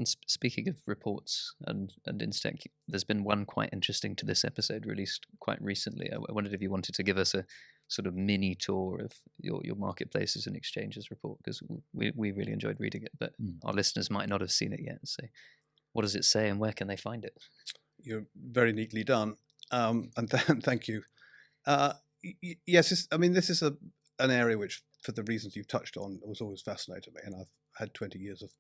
And speaking of reports and InsTech, there's been one quite interesting to this episode released quite recently. I wondered if you wanted to give us a sort of mini tour of your marketplaces and exchanges report, because we really enjoyed reading it, but our listeners might not have seen it yet. So what does it say and where can they find it? You're very neatly done, and thank you. Yes, I mean, this is an area which, for the reasons you've touched on, was always fascinated me, and I've had 20 years of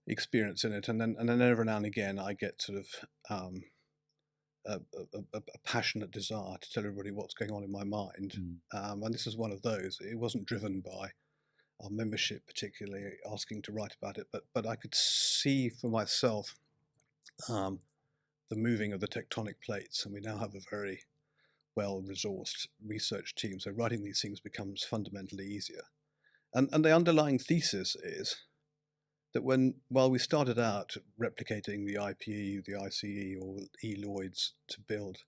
experience in it, and then every now and again I get sort of a passionate desire to tell everybody what's going on in my mind, and this is one of those. It wasn't driven by our membership particularly asking to write about it, but I could see for myself the moving of the tectonic plates, and we now have a very well-resourced research team, so writing these things becomes fundamentally easier. And the underlying thesis is that while we started out replicating the IPE, the ICE, or E-Lloyds to build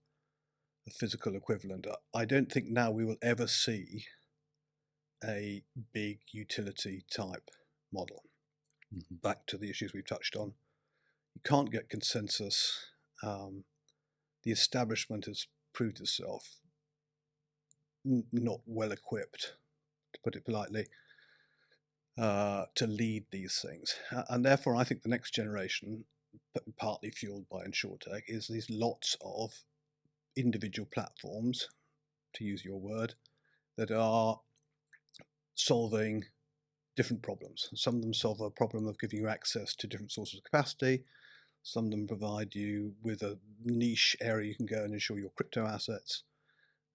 a physical equivalent, I don't think now we will ever see a big utility type model. Back to the issues we've touched on. You can't get consensus. The establishment has proved itself not well equipped, to put it politely, to lead these things. And therefore, I think the next generation, partly fueled by InsurTech, is these lots of individual platforms, to use your word, that are solving different problems. Some of them solve a problem of giving you access to different sources of capacity. Some of them provide you with a niche area you can go and insure your crypto assets.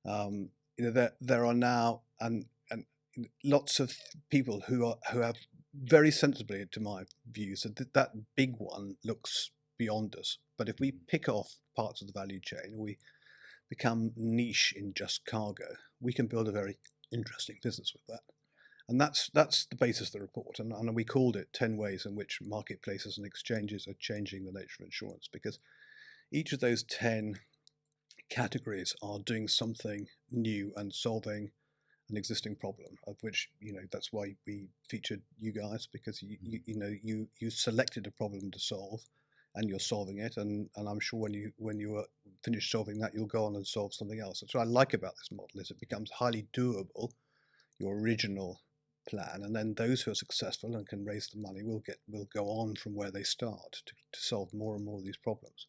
There are now and lots of people who have very sensibly, to my view, said that big one looks beyond us. But if we pick off parts of the value chain, we become niche in just cargo, we can build a very interesting business with that. And that's the basis of the report. And we called it 10 ways in which marketplaces and exchanges are changing the nature of insurance, because each of those 10 categories are doing something new and solving an existing problem, of which, that's why we featured you guys, because you selected a problem to solve and you're solving it. And I'm sure when you are finished solving that, you'll go on and solve something else. That's what I like about this model, is it becomes highly doable, your original plan, and then those who are successful and can raise the money will go on from where they start to solve more and more of these problems.